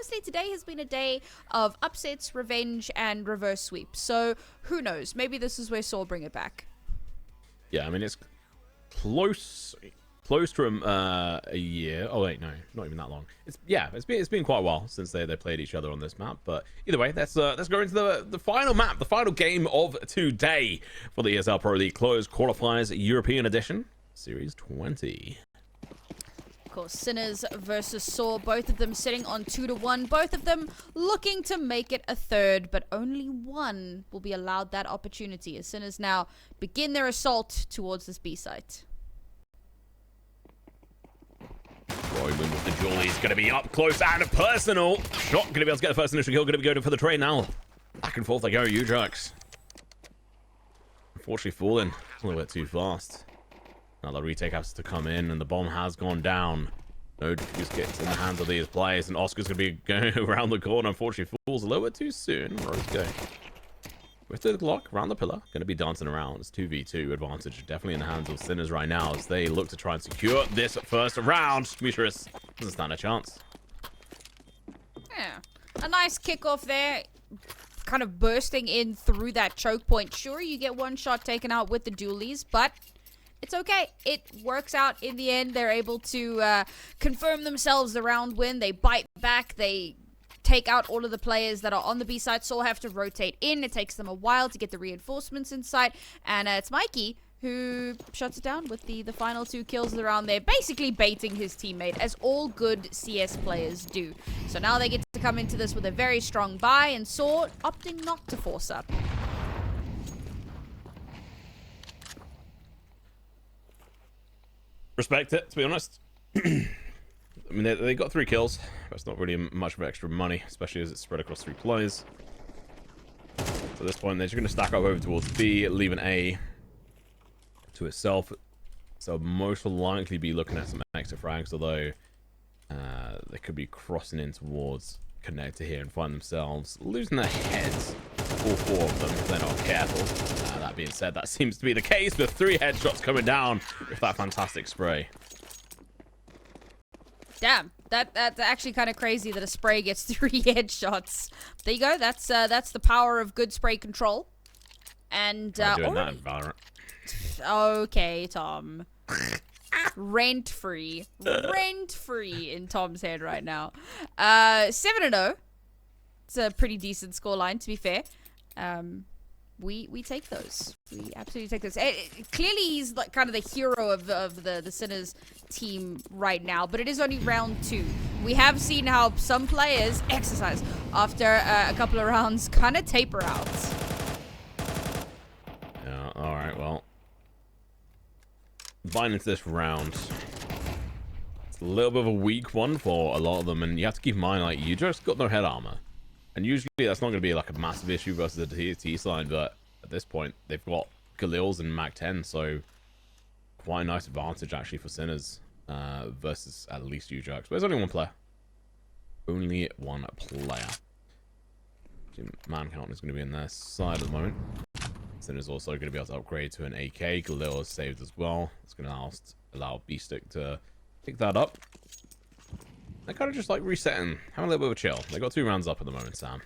honestly, today has been a day of upsets, revenge, and reverse sweeps. So who knows? Maybe this is where sAw bring it back. Yeah, I mean, it's close to a year. Oh wait, no, not even that long. It's been quite a while since they played each other on this map. But either way, let's go into the final map, the final game of today for the ESL Pro League Closed Qualifiers European Edition, Series 20. Of course, Sinners versus sAw, both of them sitting on 2-1, both of them looking to make it a third, but only one will be allowed that opportunity as Sinners now begin their assault towards this B site. Roman with the duel, he's going to be up close and personal. Shot, going to be able to get the first initial kill, going to be going for the trade now. Back and forth they go, Ujax. Unfortunately falling a little bit too fast. Now the retake has to come in, and the bomb has gone down. No just gets in the hands of these players, and Oscar's going to be going around the corner. Unfortunately, falls a little bit too soon. Rose go. With the Glock around the pillar, going to be dancing around. It's 2v2 advantage, definitely in the hands of Sinners right now as they look to try and secure this first round. Demetrius doesn't stand a chance. Yeah, a nice kickoff there. Kind of bursting in through that choke point. Sure, you get one shot taken out with the dualies, but it's okay. It works out in the end. They're able to confirm themselves the round win. They bite back. They take out all of the players that are on the B side. sAw have to rotate in. It takes them a while to get the reinforcements inside. And it's Mikey who shuts it down with the final 2 kills around there, basically baiting his teammate, as all good CS players do. So now they get to come into this with a very strong buy, and sAw opting not to force up. Respect it, to be honest. I mean, they got 3 kills. That's not really much of extra money, especially as it's spread across 3 players. So at this point, they're just going to stack up over towards B, leave an A to itself. So most will likely be looking at some extra frags, although they could be crossing in towards Connector here and find themselves losing their heads. All 4 of them, if they're not careful. That being said, that seems to be the case with 3 headshots coming down with that fantastic spray. Damn, that's actually kind of crazy that a spray gets 3 headshots. There you go. That's the power of good spray control. And doing that in Valorant. Okay, Tom. Rent free in Tom's head right now. 7-0. It's a pretty decent scoreline, to be fair. We take those. We absolutely take those. Clearly, he's like kind of the hero of the Sinners team right now, but it is only round 2. We have seen how some players exercise after a couple of rounds kind of taper out. Yeah, alright, well. Buying into this round. It's a little bit of a weak one for a lot of them, and you have to keep in mind, like, you just got no head armor. And usually that's not going to be like a massive issue versus the T side, but at this point they've got Galils and Mac 10, so quite a nice advantage actually for Sinners versus at least Ujax. But there's only one player. Only one player. Man count is going to be in their side at the moment. Sinners also going to be able to upgrade to an AK. Galil is saved as well. It's going to allow B-Stick to pick that up. They're kind of just like resetting, having a little bit of a chill. They got 2 rounds up at the moment, Sam.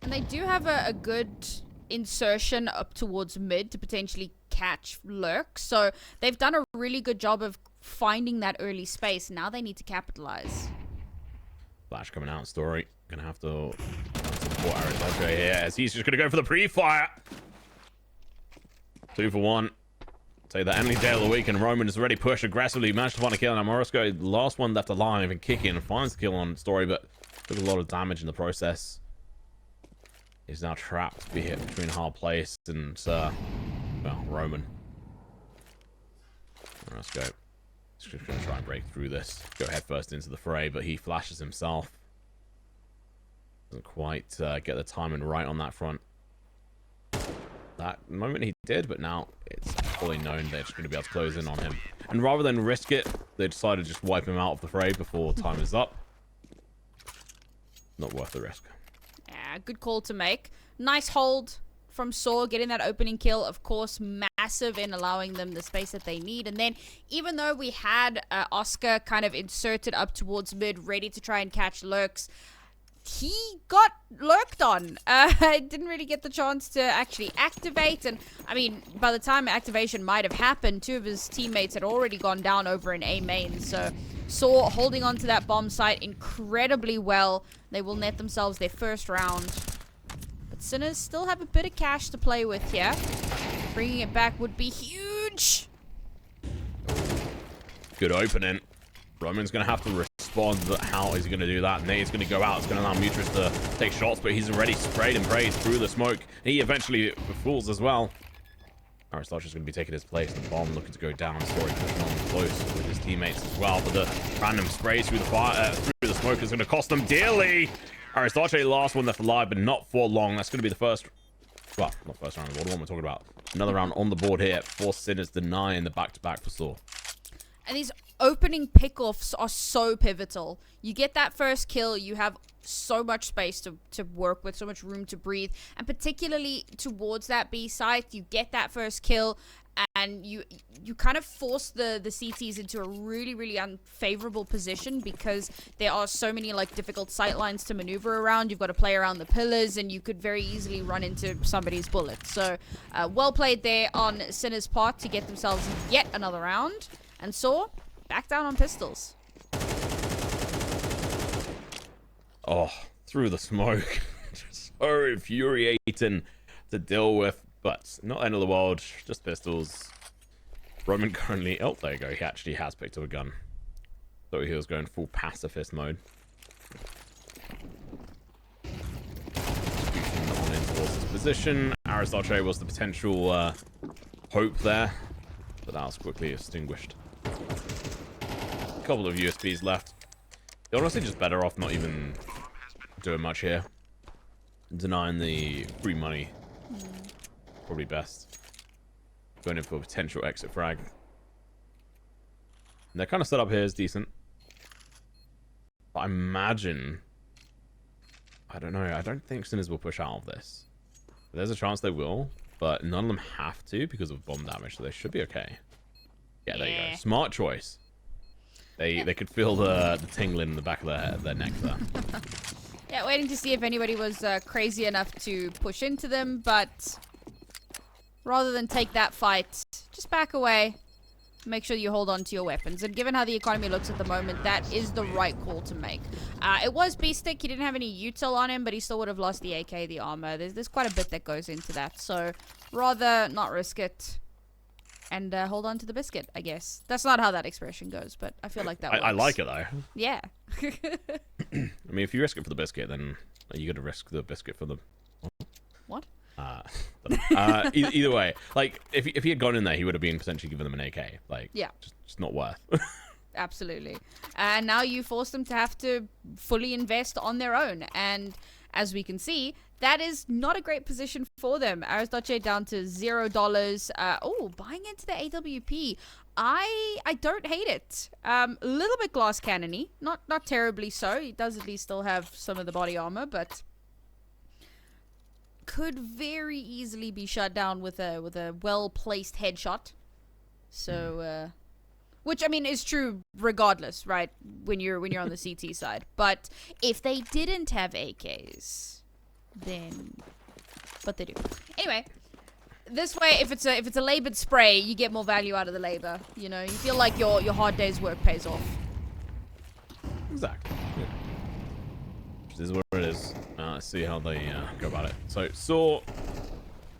And they do have a good insertion up towards mid to potentially catch lurk. So they've done a really good job of finding that early space. Now they need to capitalize. Flash coming out, Story. Gonna have to support Arizona here as he's just gonna go for the pre-fire. 2 for 1. Say that Emily Day of the week, and Roman is already pushed aggressively, managed to find a kill. Now Morosco, last one left alive and kicking, and finds the kill on Story, but took a lot of damage in the process. He's now trapped to be hit between hard place and well, Roman. Let's go. He's just gonna try and break through this. Go head first into the fray, but he flashes himself. Doesn't quite get the timing right on that front. That moment he did, but now it's fully known they're just going to be able to close in on him. And rather than risk it, they decided to just wipe him out of the fray before time is up. Not worth the risk. Yeah, good call to make. Nice hold from sAw, getting that opening kill. Of course, passive in allowing them the space that they need. And then even though we had Oscar kind of inserted up towards mid, ready to try and catch lurks, he got lurked on. Didn't really get the chance to actually activate. And I mean, by the time activation might have happened, 2 of his teammates had already gone down over in A main. So sAw holding on to that bomb site incredibly well. They will net themselves their first round. But Sinners still have a bit of cash to play with here. Bringing it back would be huge. Good opening. Roman's going to have to respond. How is he going to do that? Nate's going to go out. It's going to allow Mutris to take shots, but he's already sprayed and prayed through the smoke. He eventually falls as well. Aristotle is going to be taking his place. The bomb looking to go down. Story pushing on close with his teammates as well. But the random sprays through the fire, through the smoke is going to cost them dearly. Aristotle, last one left alive, but not for long. That's going to be the first. Well, not first round on the board. What am I talking about? Another round on the board here. 4 Sinners denying the back-to-back for sAw. And these opening pickoffs are so pivotal. You get that first kill, you have so much space to work with, so much room to breathe. And particularly towards that B site, you get that first kill, and you kind of force the CTs into a really, really unfavorable position because there are so many like difficult sight lines to maneuver around. You've got to play around the pillars, and you could very easily run into somebody's bullet. So well played there on Sinner's part to get themselves yet another round. And sAw back down on pistols. Oh, through the smoke. So infuriating to deal with, but not end of the world. Just pistols. Roman currently... Oh, there you go. He actually has picked up a gun. Thought he was going full pacifist mode. On in towards his position. Aristotle was the potential hope there, but that was quickly extinguished. A couple of USBs left. They're honestly just better off not even doing much here. Denying the free money. Probably best. Going in for a potential exit frag. And their kind of setup here is decent. But I imagine... I don't know. I don't think Sinners will push out of this. There's a chance they will, but none of them have to because of bomb damage, so they should be okay. Yeah, there you go. Smart choice. They could feel the tingling in the back of their neck there. Yeah, waiting to see if anybody was crazy enough to push into them, but rather than take that fight, just back away. Make sure you hold on to your weapons. And given how the economy looks at the moment, that is the right call to make. It was B-Stick. He didn't have any util on him, but he still would have lost the AK, the armor. There's quite a bit that goes into that. So rather not risk it. And hold on to the biscuit, I guess. That's not how that expression goes, but I feel like that works. I like it, though. Yeah. I mean, if you risk it for the biscuit, then you got to risk the biscuit for the... What? Either way, like, if he had gone in there, he would have been potentially given them an AK. Like, yeah. Just not worth. Absolutely. And now you force them to have to fully invest on their own. And as we can see, that is not a great position for them. Aristotle down to $0. Oh, buying into the AWP. I don't hate it. A little bit glass cannony. Not terribly so. He does at least still have some of the body armor, but could very easily be shut down with a well-placed headshot. So, which I mean is true regardless, right? When you're on the CT side. But if they didn't have AKs, then but they do. Anyway, this way, if it's a labored spray, you get more value out of the labor. You know, you feel like your hard day's work pays off. Exactly. Yeah. Which is what it is. Let's see how they go about it. So sAw on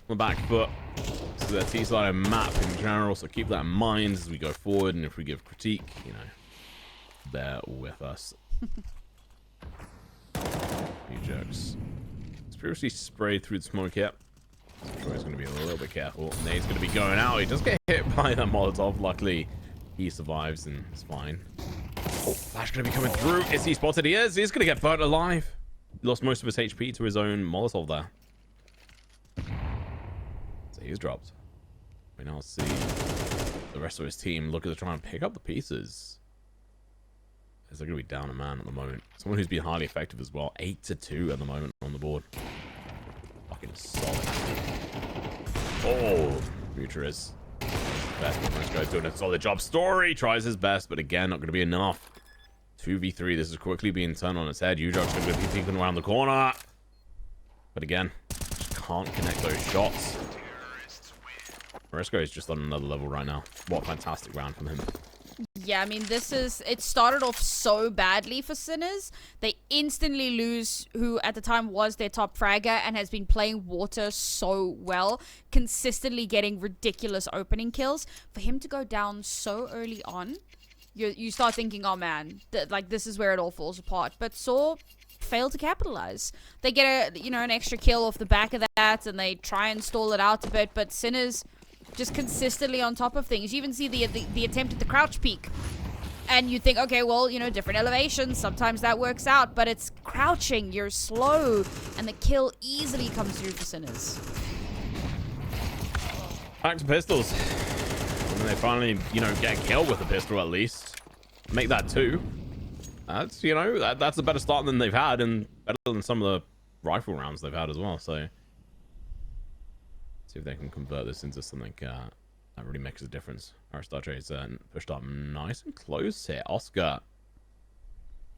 the back foot. This is their T-side map in general, so keep that in mind as we go forward. And if we give critique, you know, bear with us. You jerks. It's previously sprayed through the smoke yet. I'm sure he's going to be a little bit careful. Nate's going to be going out. He does get hit by that Molotov. Luckily, he survives and it's fine. Oh, Flash going to be coming through. Is he spotted? He is. He's going to get burnt alive. He lost most of his HP to his own Molotov there. So he's dropped. We now see the rest of his team look to try and pick up the pieces. As they're going to be down a man at the moment. Someone who's been highly effective as well. 8-2 at the moment on the board. Fucking solid. Oh, future is. best, but Briscoe's doing a solid job. Story tries his best, but again, not going to be enough. 2v3, this is quickly being turned on its head. Ujok's going to be peeking around the corner. But again, just can't connect those shots. Briscoe is just on another level right now. What a fantastic round from him. Yeah, I mean, it started off so badly for Sinners. They instantly lose who at the time was their top fragger and has been playing water so well, consistently getting ridiculous opening kills. For him to go down so early on, you start thinking, oh man, like this is where it all falls apart. But sAw fail to capitalize. They get an extra kill off the back of that, and they try and stall it out a bit, but Sinners just consistently on top of things. You even see the attempt at the crouch peek, and you think, okay, well, different elevations, sometimes that works out, but it's crouching, you're slow, and the kill easily comes through for Sinners. Back to pistols. And they finally, get a kill with a pistol at least. Make that 2. That's, that's a better start than they've had, and better than some of the rifle rounds they've had as well, so see if they can convert this into something that really makes a difference. Aristote's pushed up nice and close here. Oscar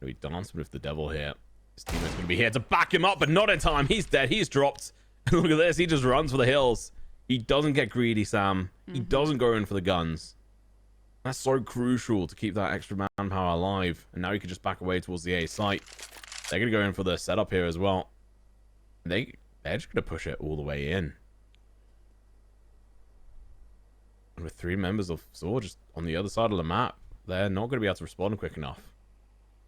going to be dancing with the devil here. His teammate's going to be here to back him up, but not in time. He's dead. He's dropped. Look at this. He just runs for the hills. He doesn't get greedy, Sam. He doesn't go in for the guns. That's so crucial to keep that extra manpower alive. And now he can just back away towards the A site. They're going to go in for the setup here as well. They're just going to push it all the way in. And with 3 members of sAw just on the other side of the map, they're not going to be able to respond quick enough.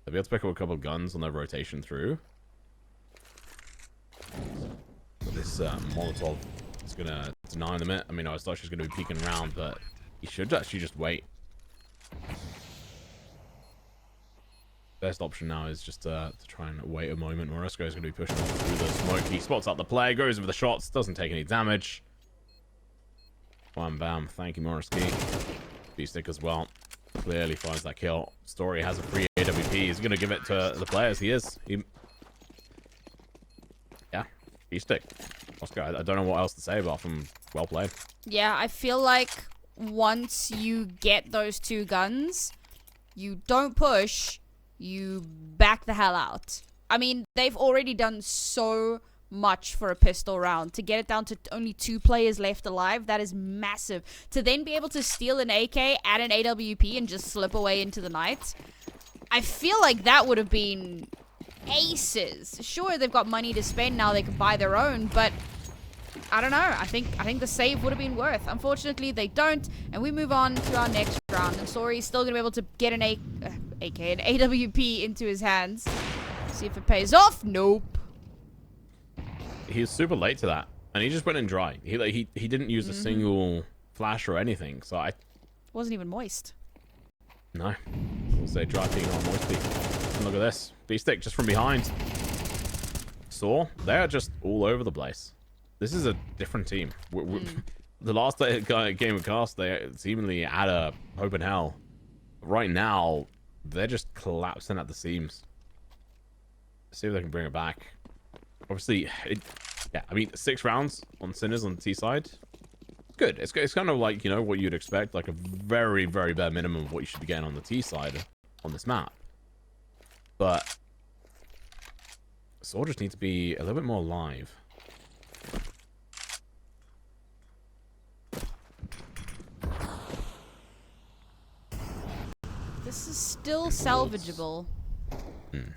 They'll be able to pick up a couple of guns on their rotation through. But this Molotov is going to deny them it. I mean, I thought she's going to be peeking around, but he should actually just wait. Best option now is just to try and wait a moment. Moresco is going to be pushing through the smoke. He spots out the player, goes over the shots, doesn't take any damage. Bam, bam. Thank you, Moresky. B-stick as well. Clearly finds that kill. Story has a free AWP. He's going to give it to the players. He is. Yeah. B-stick. Oscar, I don't know what else to say apart from well played. Yeah, I feel like once you get those 2 guns, you don't push, you back the hell out. I mean, they've already done so much for a pistol round. To get it down to only 2 players left alive, that is massive. To then be able to steal an AK, add an AWP, and just slip away into the night, I feel like that would have been aces. Sure, they've got money to spend now, they can buy their own, but I don't know. I think the save would have been worth. Unfortunately, they don't, and we move on to our next round. And Sorry's still going to be able to get an AWP into his hands. See if it pays off. Nope. He's super late to that, and he just went in dry. He didn't use a single flash or anything, so I wasn't even moist. No, we'll say dry peak, not moist peak. And look at this, B-stick just from behind. sAw, they're just all over the place. This is a different team. The last game of cast, they seemingly had a hope in hell. Right now, they're just collapsing at the seams. See if they can bring it back. Obviously, yeah, I mean, 6 rounds on Sinners on the T side. Good. It's kind of like, what you'd expect, like a very, very bare minimum of what you should be getting on the T side on this map. But sAw just need to be a little bit more live. This is still salvageable. And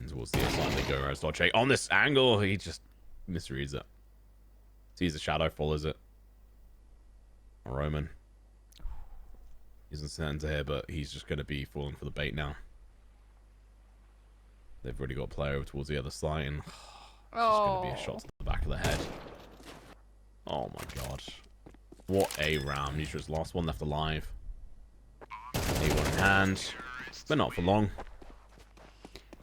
towards the side they go. Aristotle on this angle, he just misreads it. Sees the shadow, follows it. Roman. He's in center here, but he's just going to be falling for the bait now. They've already got a player over towards the other side, and it's just going to be a shot to the back of the head. Oh my god. What a round. He's just last one left alive. A1 in hand, but not for long.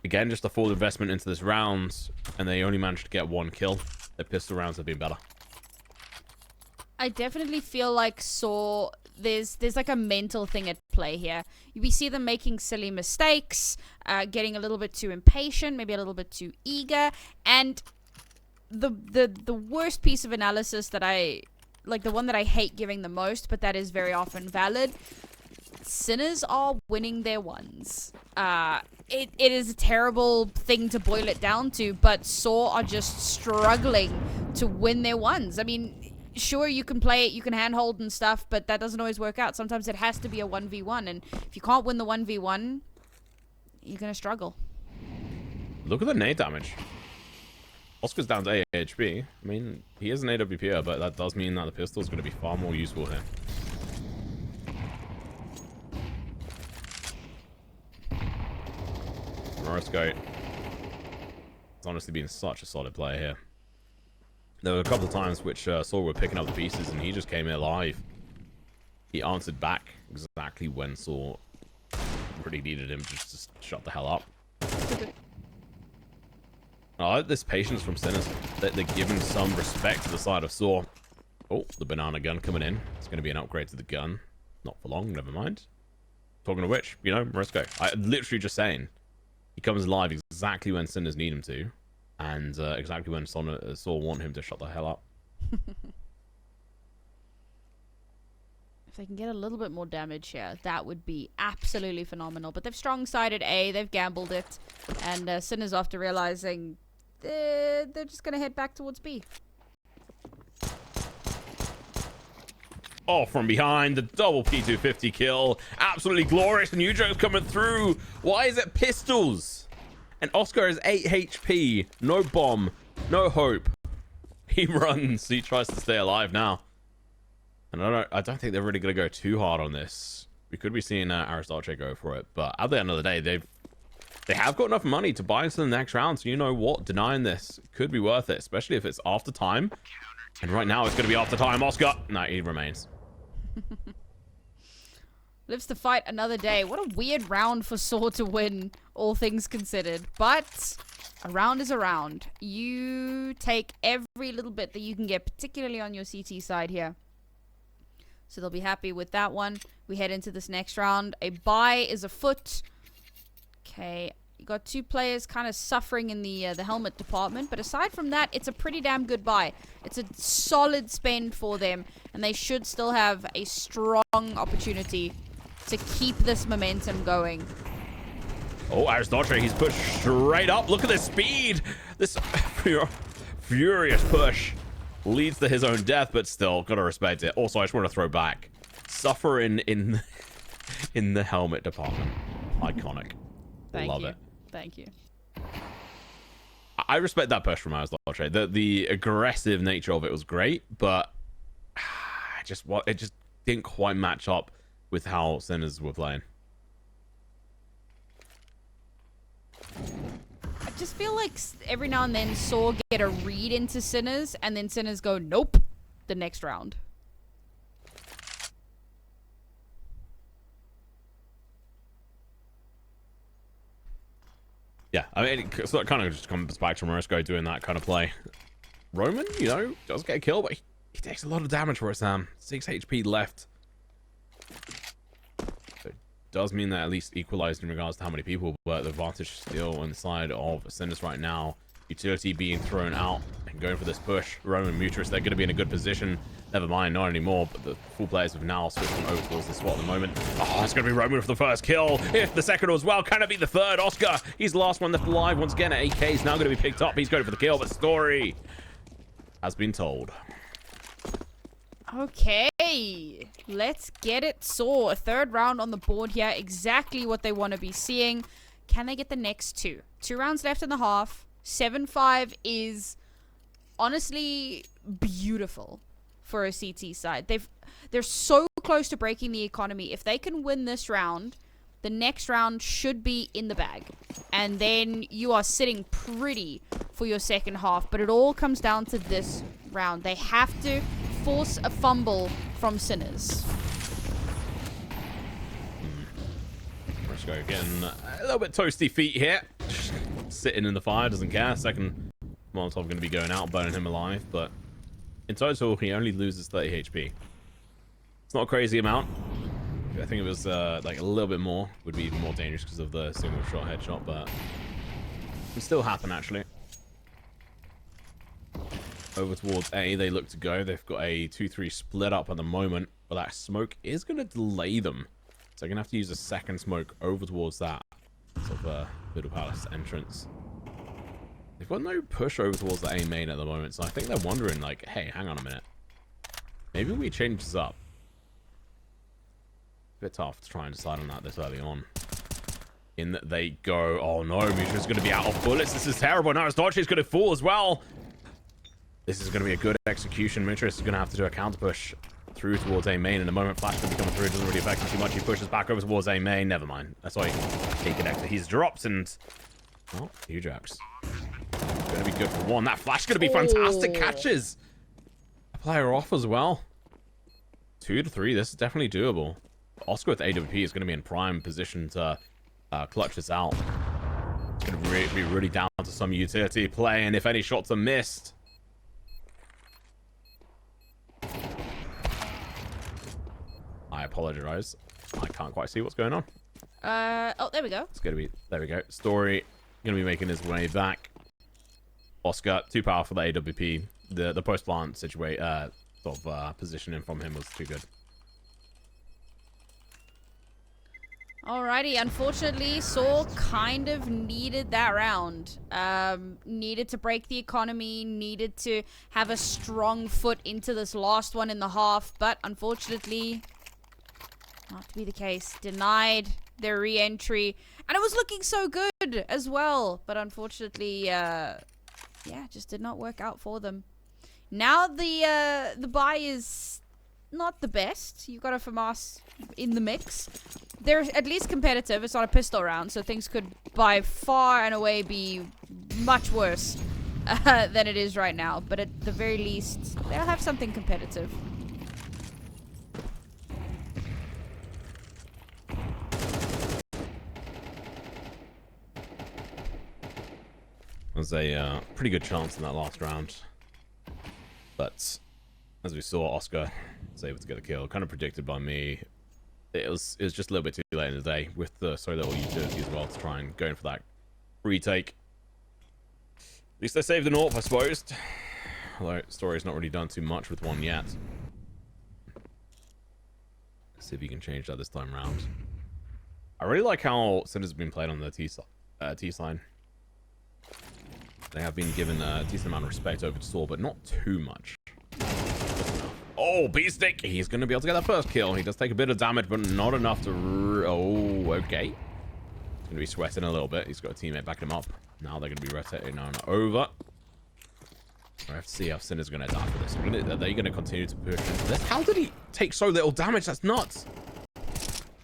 Again, just a full investment into this round, and they only managed to get 1 kill. Their pistol rounds have been better. I definitely feel like sAw, there's like a mental thing at play here. We see them making silly mistakes, getting a little bit too impatient, maybe a little bit too eager, and the worst piece of analysis that I like the one that I hate giving the most, but that is very often valid. Sinners are winning their ones. It is a terrible thing to boil it down to, but sAw are just struggling to win their ones. I mean, sure, you can play it, you can handhold and stuff, but that doesn't always work out. Sometimes it has to be a 1v1, and if you can't win the 1v1, you're gonna struggle. Look at the nade damage. Oscar's down to 8 HP. I mean, he is an AWPer, but that does mean that the pistol is going to be far more useful here. Morosco has honestly been such a solid player here. There were a couple of times which sAw were picking up the pieces, and he just came in alive. He answered back exactly when sAw really needed him just to shut the hell up. I like this patience from Sinners, that they're giving some respect to the side of sAw. Oh, the banana gun coming in. It's going to be an upgrade to the gun. Not for long, never mind. Talking of which, you know, Morosco. I literally just saying. He comes live exactly when Sinners need him to. And exactly when sAw want him to shut the hell up. If they can get a little bit more damage here, that would be absolutely phenomenal. But they've strong-sided A, they've gambled it. And Sinners, after realizing they're just going to head back towards B. Oh, from behind, the double P250 kill. Absolutely glorious. New joke's coming through. Why is it pistols? And Oscar is 8 HP. No bomb. No hope. He runs. He tries to stay alive now. And I don't think they're really going to go too hard on this. We could be seeing Aristotle go for it. But at the end of the day, they have got enough money to buy into the next round. So you know what? Denying this could be worth it. Especially if it's after time. And right now it's going to be after time. Oscar. No, he remains. Lives to fight another day. What a weird round for sAw to win, all things considered. But a round is a round. You take every little bit that you can get, particularly on your CT side here. So they'll be happy with that one. We head into this next round. A buy is afoot. Okay, you got two players kind of suffering in the helmet department. But aside from that, it's a pretty damn good buy. It's a solid spend for them. And they should still have a strong opportunity to keep this momentum going. Oh, Aristotle, he's pushed straight up. Look at this speed. This furious push leads to his own death, but still, gotta respect it. Also, I just want to throw back. Suffering in the helmet department. Iconic. Love it. Thank you. I respect that push from Aristotle. The aggressive nature of it was great, but it just didn't quite match up with how Sinners were playing. I just feel like every now and then sAw get a read into Sinners, and then Sinners go, nope, the next round. Yeah, I mean, it kind of just comes back to Morosco doing that kind of play. Roman, you know, does get a kill, but he takes a lot of damage for it, Sam. 6 HP left. So it does mean that at least equalized in regards to how many people, but the advantage still on the side of Sinners right now. Utility being thrown out and going for this push. Roman and Mutrus, they're going to be in a good position. Never mind, not anymore, but the full players have now switched on over towards the SWAT at the moment. Oh, it's going to be Roman for the first kill. If the second as well, can it be the third? Oscar, he's the last one left alive. Once again, AK is now going to be picked up. He's going for the kill, but story has been told. Okay, let's get it. sAw, a third round on the board here. Exactly what they want to be seeing. Can they get the next two? 2 rounds left in the half. 7-5 is honestly beautiful for a CT side. They're so close to breaking the economy. If they can win this round, the next round should be in the bag. And then you are sitting pretty for your second half. But it all comes down to this round. They have to force a fumble from Sinners. Let's go again. A little bit toasty feet here. Just sitting in the fire, doesn't care. Second Molotov going to be going out, burning him alive. But in total, he only loses 30 HP. It's not a crazy amount. I think it was like a little bit more would be even more dangerous because of the single shot headshot, but it can still happen actually. over towards A. They look to go. They've got a 2-3 split up at the moment, but that smoke is going to delay them. So they're going to have to use a second smoke over towards that sort of Middle Palace entrance. They've got no push over towards the A main at the moment, so I think they're wondering, like, hey, hang on a minute. Maybe we change this up. A bit tough to try and decide on that this early on. In that they go. Oh no, Misha's going to be out of bullets. This is terrible. Now sAw's going to fall as well. This is going to be a good execution. Mitris is going to have to do a counter push through towards A main. In a moment, Flash going to be coming through. It doesn't really affect him too much. He pushes back over towards A main. Never mind. That's why he connected. He's dropped and... Oh, huge axe. Going to be good for one. That Flash going to be fantastic catches. Apply her off as well. 2 to 3. This is definitely doable. Oscar with AWP is going to be in prime position to clutch this out. It's going to be really down to some utility play, and if any shots are missed... I apologize. I can't quite see what's going on. Oh, there we go. It's going to be... There we go. Story going to be making his way back. Oscar, too powerful for the AWP. The post-plant situation, positioning from him was too good. Alrighty, unfortunately, sAw kind of needed that round. Needed to break the economy, needed to have a strong foot into this last one in the half, but unfortunately, not to be the case. Denied their re-entry, and it was looking so good as well, but unfortunately, yeah, just did not work out for them. Now the buy is not the best. You've got a FAMAS in the mix. They're at least competitive. It's not a pistol round, so things could by far and away be much worse than it is right now. But at the very least, they'll have something competitive. There's a pretty good chance in that last round. But as we saw, Oscar was able to get a kill. Kind of predicted by me. It was just a little bit too late in the day with so little utility as well to try and go in for that retake. At least they saved the AWP, I suppose. Although Story's not really done too much with one yet. Let's see if he can change that this time around. I really like how Cinder's been played on the T-side. They have been given a decent amount of respect over to sAw, but not too much. Oh, B-Stick! He's going to be able to get that first kill. He does take a bit of damage, but not enough to... Oh, okay. He's going to be sweating a little bit. He's got a teammate backing him up. Now they're going to be rotating on over. I have to see how Cinder's going to adapt for this. Are they going to continue to push into this? How did he take so little damage? That's nuts.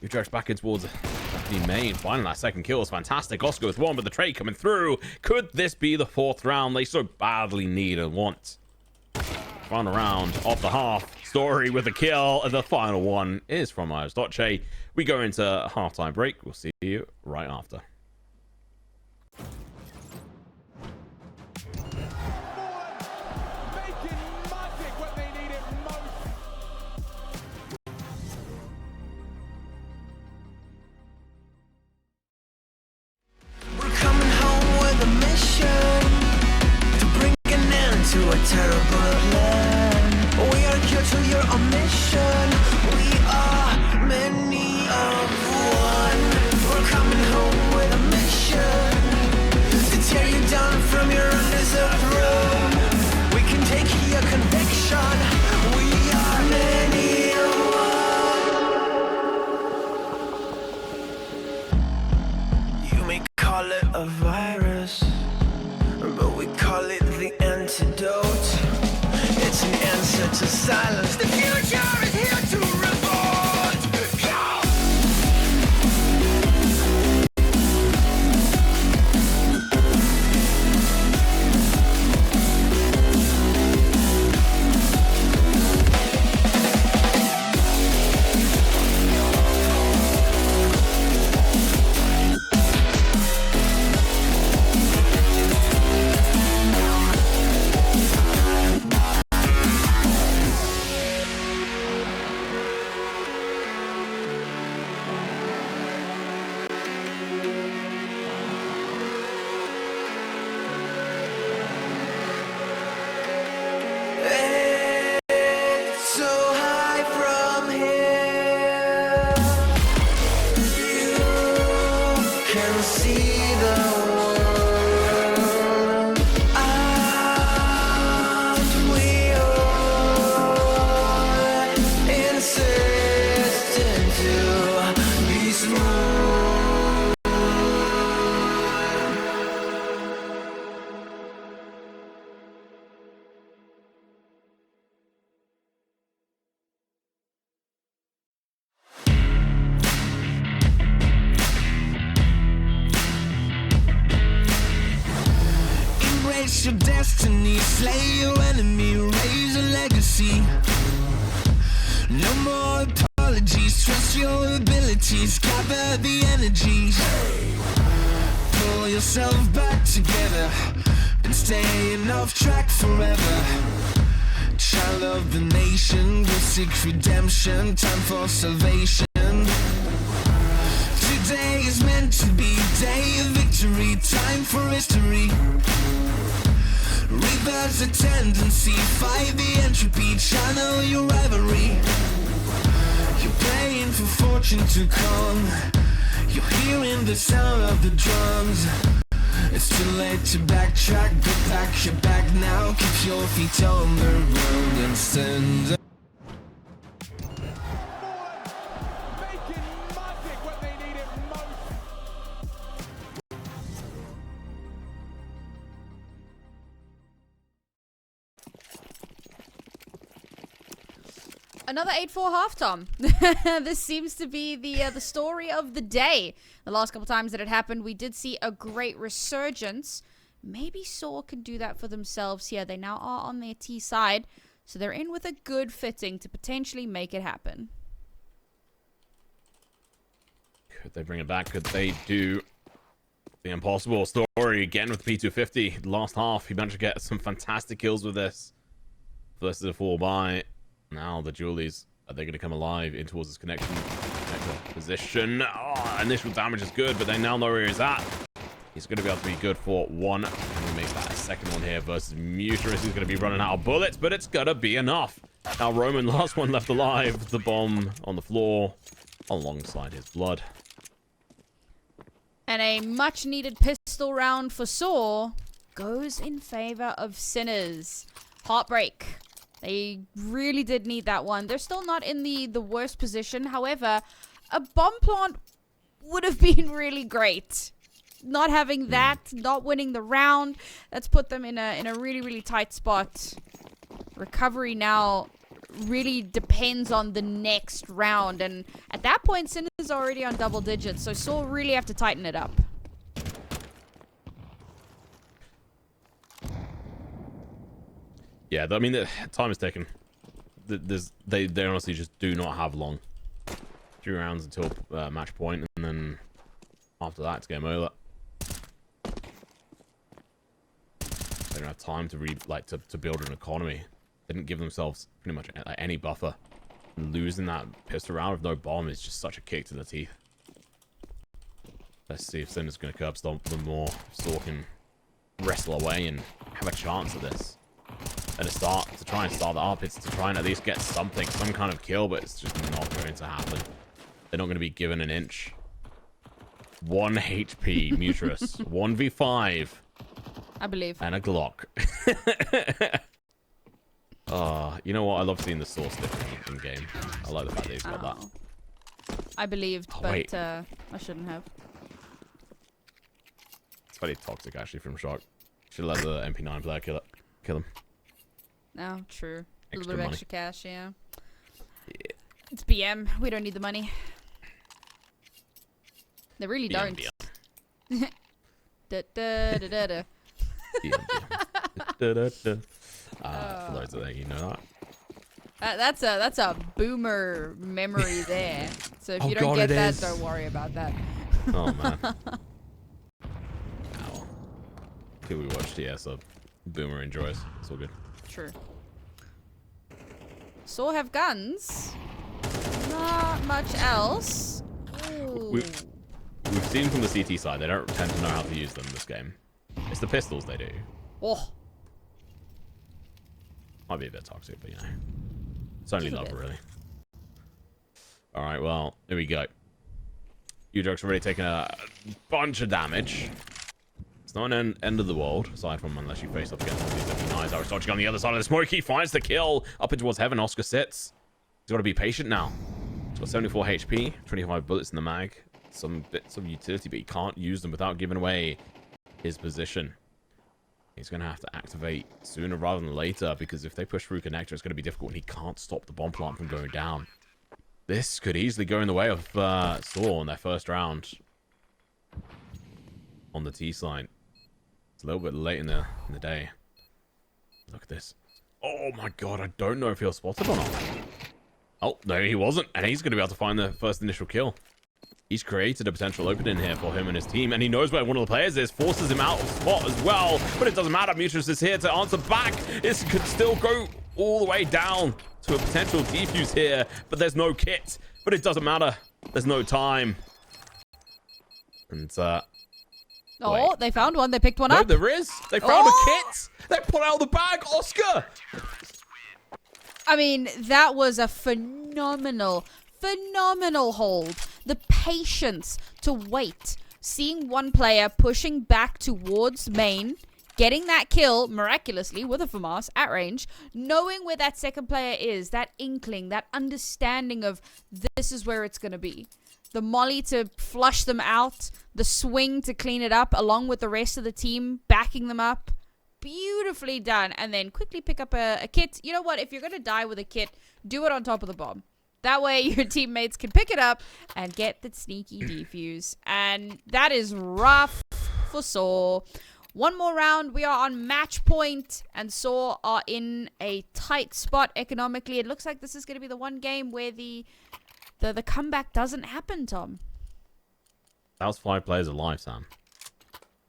He drags back in towards the main. Finally, that second kill is fantastic. Oscar with one, but the trade coming through. Could this be the 4th round they so badly need and want? Final round off the half. Story with a kill, and the final one is from sAw. We go into halftime break. We'll see you right after. We're coming home with a mission to bring an end to a terrible plan. We are here to your mission. We are many of one. We're coming home with Embrace your destiny, slay your enemy, raise a legacy. No more apologies, trust your abilities, gather the energies. Pull yourself back together and staying off track forever. Child of the nation, will seek redemption, time for salvation. Today is meant to be day of victory, time for history. Reverse the tendency, fight the entropy, channel your rivalry. You're praying for fortune to come, you're hearing the sound of the drums. It's too late to backtrack, go pack your bag now, keep your feet on the ground and stand up. Another 8-4 half, Tom. This seems to be the story of the day. The last couple times that it happened, we did see a great resurgence. Maybe sAw can do that for themselves here. They now are on their T side, so they're in with a good fitting to potentially make it happen. Could they bring it back? Could they do the impossible story again with P250? Last half, he managed to get some fantastic kills with this. Versus a 4-buy. Now the Julies, are they going to come alive in towards this connection position? Oh, initial damage is good, but they now know where he's at. He's going to be able to be good for one. Can we make that a second one here versus Muterus? He's going to be running out of bullets, but it's going to be enough. Now Roman, last one left alive. The bomb on the floor alongside his blood. And a much needed pistol round for sAw goes in favor of Sinners. Heartbreak. They really did need that one. They're still not in the worst position. However, a bomb plant would have been really great. Not having that, not winning the round, that's put them in a really, really tight spot. Recovery now really depends on the next round. And at that point, Sinners is already on double digits. So sAw really have to tighten it up. Yeah, I mean, the time is taken. They honestly just do not have long. 3 rounds until match point, and then after that, it's game over. They don't have time to to build an economy. They didn't give themselves pretty much any buffer. And losing that pistol round with no bomb is just such a kick to the teeth. Let's see if Sinner's going to curb stomp them more. sAw can wrestle away and have a chance at this. And to try and start that up, it's to try and at least get something, some kind of kill, but it's just not going to happen. They're not going to be given an inch. 1 HP, Muterus. 1v5. I believe. And a Glock. You know what? I love seeing the sAw stick in game. I like the fact that he's got that. I believed, but wait. I shouldn't have. It's very toxic, actually, from Shock. Should let the MP9 player kill him. No, true. A little Extra bit of money. extra cash, yeah. It's BM. We don't need the money. They really don't. BM. Da, da, da, da, da. For those of you, you know that. That's a boomer memory there. So if Oh you don't God, get it that, is. don't worry about that. Oh, man. Ow. Till we watched, yeah, so Boomer enjoys. It's all good. True. sAw have guns. Not much else. Ooh. We've seen from the CT side, they don't tend to know how to use them in this game. It's the pistols they do. Oh. Might be a bit toxic, but you know. It's only Just a love, bit. really. Alright, well, here we go. Udrug's already taken a bunch of damage. It's not an end of the world, aside from unless you face up against one of these MP9s. I was dodging on the other side of the smoke. He finds the kill. Up in towards heaven, Oscar sits. He's got to be patient now. He's got 74 HP, 25 bullets in the mag. some bits of utility, but he can't use them without giving away his position. He's going to have to activate sooner rather than later, because if they push through connector, it's going to be difficult, and he can't stop the bomb plant from going down. This could easily go in the way of sAw in their first round on the T side. It's a little bit late in the day. Look at this. Oh my god, I don't know if he was spotted or not. Oh, no, he wasn't, and he's going to be able to find the first initial kill. He's created a potential opening here for him and his team, and he knows where one of the players is, forces him out of spot as well, but it doesn't matter. Mutrus is here to answer back. This could still go all the way down to a potential defuse here, but there's no kit. But it doesn't matter. There's no time. And, oh, they found one. They picked one up. There is. They found a kit. They pulled out of the bag. Oscar. I mean, that was a phenomenal hold. The patience to wait, seeing one player pushing back towards main, getting that kill miraculously with a FAMAS at range, knowing where that second player is, that inkling, that understanding of this is where it's going to be. The molly to flush them out, the swing to clean it up, along with the rest of the team backing them up. Beautifully done. And then quickly pick up a kit. You know what? If you're going to die with a kit, do it on top of the bomb. That way your teammates can pick it up and get the sneaky defuse. And that is rough for sAw. One more round. We are on match point, and sAw are in a tight spot economically. It looks like this is going to be the one game where the comeback doesn't happen, Tom. That was 5 players alive, Sam.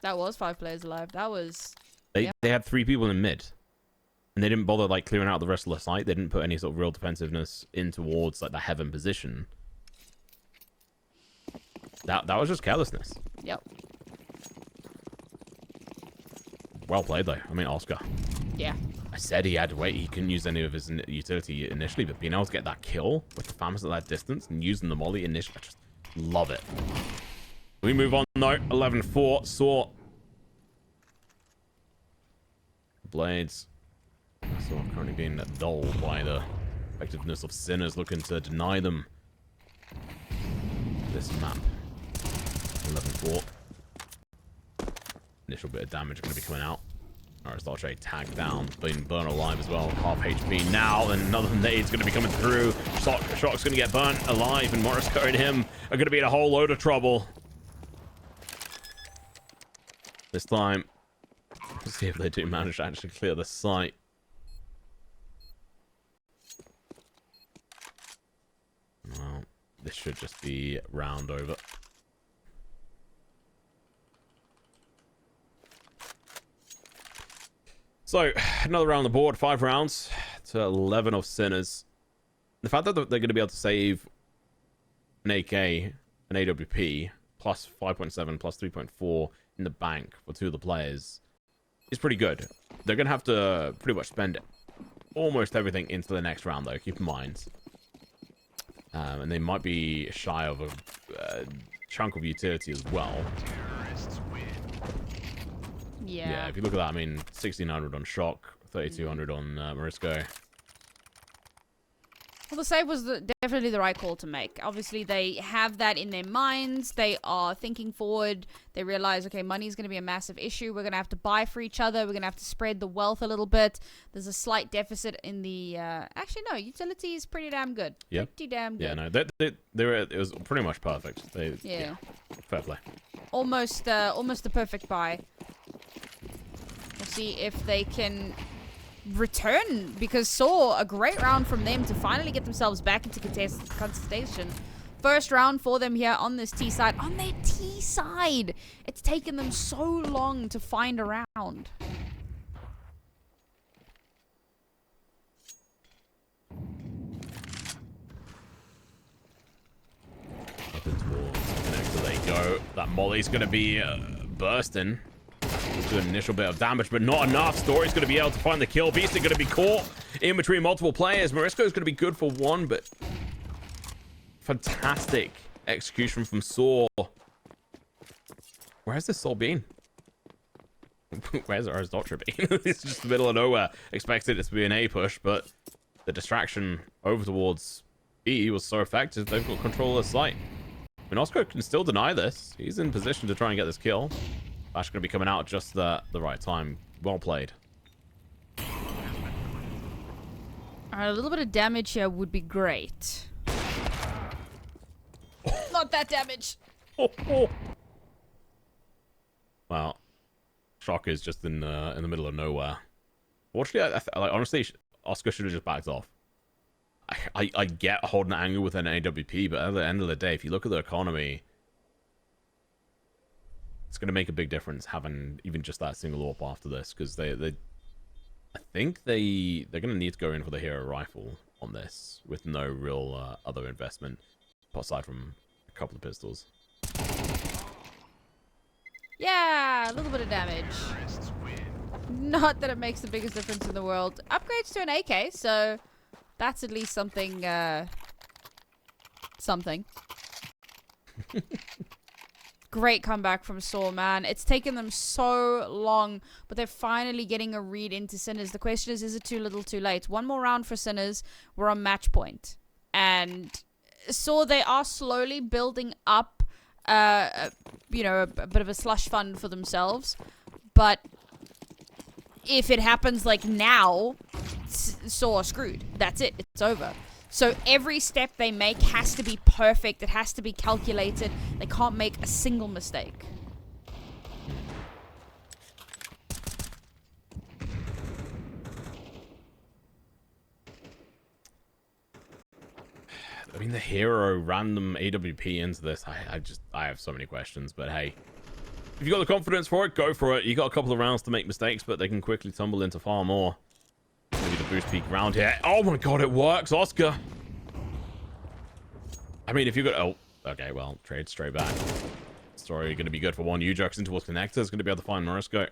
That was 5 players alive. That was... They had 3 people in mid. And they didn't bother like clearing out the rest of the site. They didn't put any sort of real defensiveness in towards like the heaven position. That was just carelessness. Yep. Well played though. I mean, Oscar. Yeah. I said he had to wait. He couldn't use any of his utility initially, but being able to get that kill with the FAMAS at that distance and using the molly initially, I just love it. We move on though. 11-4. sAw. Blades. So currently being dulled by the effectiveness of Sinners, looking to deny them this map. 11-4. Initial bit of damage going to be coming out. Aristotle tagged down, being burned alive as well. Half HP now, and another nade's going to be coming through. Shock's going to get burnt alive, and Morisco and him are going to be in a whole load of trouble. This time, let's see if they do manage to actually clear the site. Well, this should just be round over. So, another round on the board. 5 rounds to 11 of Sinners. The fact that they're going to be able to save an AK, an AWP, plus 5.7, plus 3.4 in the bank for 2 of the players is pretty good. They're going to have to pretty much spend almost everything into the next round, though. Keep in mind. And they might be shy of a chunk of utility as well. Yeah, if you look at that, I mean, 1600 on Shock, 3200 on Morisco. Well, the save was definitely the right call to make. Obviously, they have that in their minds. They are thinking forward. They realize, okay, money is going to be a massive issue. We're going to have to buy for each other. We're going to have to spread the wealth a little bit. There's a slight deficit in the... actually, no, utility is pretty damn good. Yep. Pretty damn good. Yeah, no, it was pretty much perfect. Yeah. Fair play. Almost the perfect buy. We'll see if they can return, because sAw a great round from them to finally get themselves back into contestation. First round for them here on this T side. On their T side! It's taken them so long to find a round. Up in towards connector they go. That molly's going to be bursting. Do an initial bit of damage, but not enough. Story's going to be able to find the kill. Beast is going to be caught in between multiple players. Morisco's going to be good for 1, but fantastic execution from sAw. Where's this sAw been? Where's Aristotle been? It's just the middle of nowhere. Expected it to be an A push, but the distraction over towards B was so effective, they've got control of the site. mean, Oscar can still deny this. He's in position to try and get this kill. Flash going to be coming out just the right time. Well played. Alright, a little bit of damage here would be great. Not that damage. Wow. Shock is just in the middle of nowhere. Fortunately, like, honestly, Oscar should have just backed off. I get holding an angle with an AWP, but at the end of the day, if you look at the economy, it's going to make a big difference having even just that single AWP after this, because I think they're going to need to go in for the hero rifle on this with no real other investment aside from a couple of pistols. Yeah, a little bit of damage. Not that it makes the biggest difference in the world. Upgrades to an AK, so that's at least something, something. Great comeback from sAw, man. It's taken them so long, but they're finally getting a read into Sinners. The question is it too little too late? One more round for Sinners. We're on match point. And sAw, they are slowly building up, you know, a bit of a slush fund for themselves. But if it happens like now, sAw are screwed. That's it. It's over. So every step they make has to be perfect. It has to be calculated. They can't make a single mistake. I mean, the hero random AWP into this, I have so many questions, but hey. If you got the confidence for it, go for it. You got a couple of rounds to make mistakes, but they can quickly tumble into far more. Maybe the boost peak round here. Oh my god, it works, Oscar. I mean, if you got... Oh, okay, well, trade straight back. Story going to be good for one. Ujux into towards connector is going to be able to find Morisco.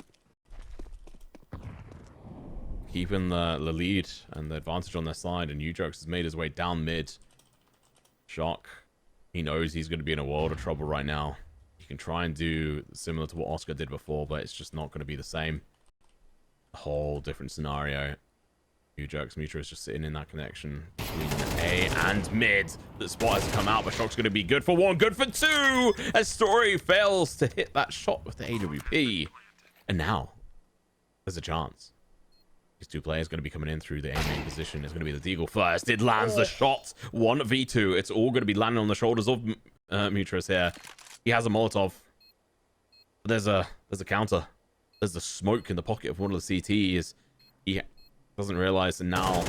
Keeping the lead and the advantage on their side, and Ujux has made his way down mid. Shock. He knows he's going to be in a world of trouble right now. You can try and do similar to what Oscar did before, but it's just not going to be the same. A whole different scenario. Ujux Mutra is just sitting in that connection between A and mid. The spot has come out, but Shock's going to be good for one, good for two, as Story fails to hit that shot with the AWP. And now, there's a chance. These two players going to be coming in through the A main position. It's going to be the Deagle first. It lands the shot. 1v2. It's all going to be landing on the shoulders of Mutras here. He has a Molotov. But there's a counter. There's the smoke in the pocket of one of the CTs. He doesn't realize, and now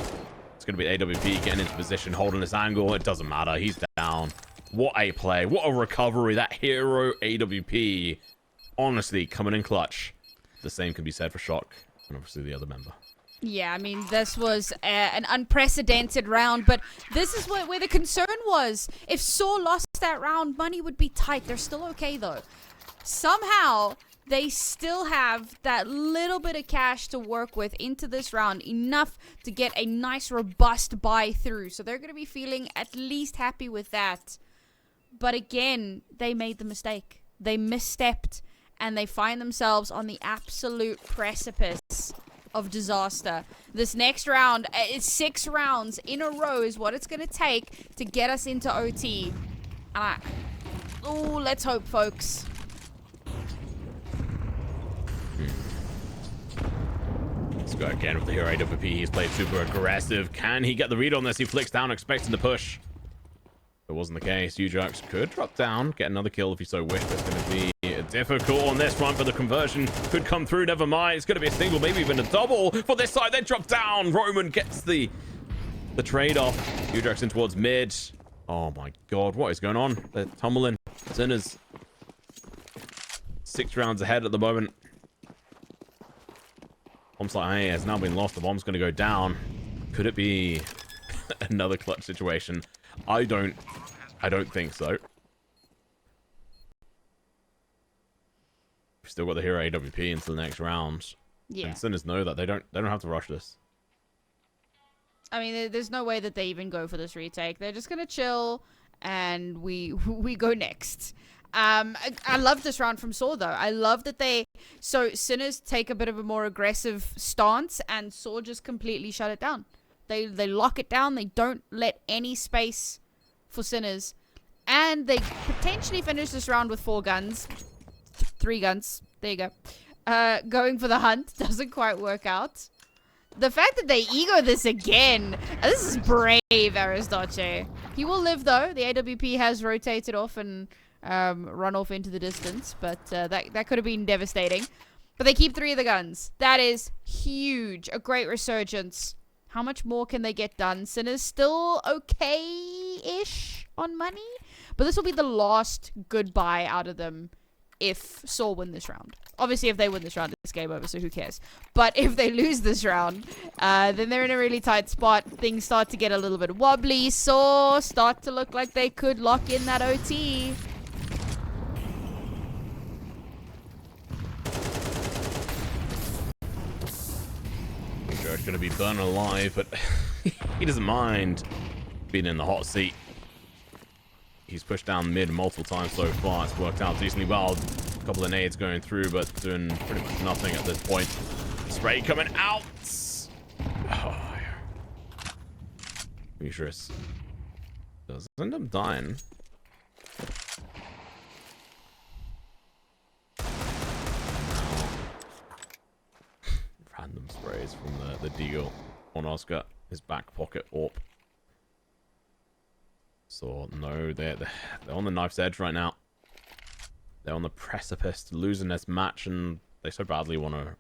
it's going to be AWP getting into position, holding this angle. It doesn't matter. He's down. What a play. What a recovery. That hero AWP, honestly, coming in clutch. The same can be said for Shock and obviously the other member. Yeah, I mean, this was an unprecedented round, but this is where the concern was. If sAw lost that round, money would be tight. They're still okay, though. Somehow, they still have that little bit of cash to work with into this round, enough to get a nice, robust buy through. So they're going to be feeling at least happy with that. But again, they made the mistake. They misstepped, and they find themselves on the absolute precipice of disaster. This next round, 6 rounds in a row is what it's going to take to get us into OT. And oh, let's hope, folks. Let's go again with the hero AWP. He's played super aggressive. Can he get the read on this? He flicks down, expecting the push. It wasn't the case. Ujux could drop down, get another kill if he so wished. It's going to be difficult on this run, but the conversion could come through. Never mind. It's going to be a single, maybe even a double for this side. They drop down. Roman gets the trade-off. Ujux in towards mid. Oh my god, what is going on? They're tumbling. Sinners 6 rounds ahead at the moment. Bomb's like, hey, has now been lost. The bomb's going to go down. Could it be another clutch situation? I don't think so. We've still got the hero AWP until the next round. Yeah. And Sinners know that they don't have to rush this. I mean, there's no way that they even go for this retake. They're just gonna chill, and we go next. I love this round from sAw, though. I love that so Sinners take a bit of a more aggressive stance, and sAw just completely shut it down. They lock it down. They don't let any space for Sinners. And they potentially finish this round with 4 guns. 3 guns. There you go. Going for the hunt. Doesn't quite work out. The fact that they ego this again. This is brave, Aristotle. He will live, though. The AWP has rotated off and run off into the distance. But that could have been devastating. But they keep 3 of the guns. That is huge. A great resurgence. How much more can they get done? Sinner's still okay-ish on money. But this will be the last goodbye out of them if sAw win this round. Obviously, if they win this round, it's game over, so who cares? But if they lose this round, then they're in a really tight spot. Things start to get a little bit wobbly. sAw start to look like they could lock in that OT. Joe's going to be burned alive, but he doesn't mind being in the hot seat. He's pushed down mid multiple times so far. It's worked out decently well. A couple of nades going through, but doing pretty much nothing at this point. Spray coming out. Oh, Beatrice does end up dying. Random sprays from the Deagle on Oscar. His back pocket AWP. So no, they're on the knife's edge right now. They're on the precipice to losing this match, and they so badly want to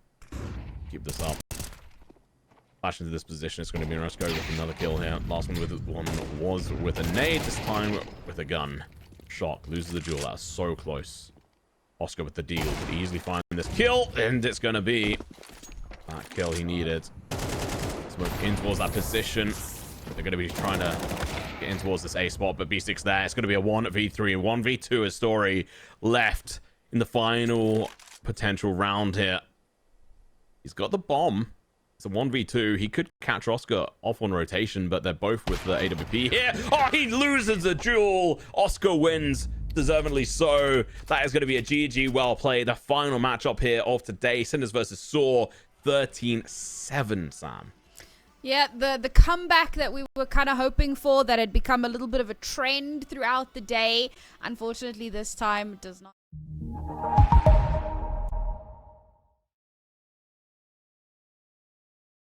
keep this up. Flash into this position. It's going to be Roscoe with another kill here. Last one was with a nade. This time with a gun. Shock loses the duel. That's so close. Oscar with the deal could easily find this kill, and it's going to be that kill he needed. Smoke in towards that position. They're going to be trying to get in towards this A spot, but B6 there. It's going to be a 1v3 and 1v2 as Story left in the final potential round here. He's got the bomb. It's a 1v2. He could catch Oscar off on rotation, but they're both with the AWP here. Oh, he loses the duel. Oscar wins. Deservedly so. That is going to be a GG well played. The final matchup here of today. Cinders versus sAw. 13-7, Sam. Yeah, the comeback that we were kind of hoping for, that had become a little bit of a trend throughout the day. Unfortunately, this time does not.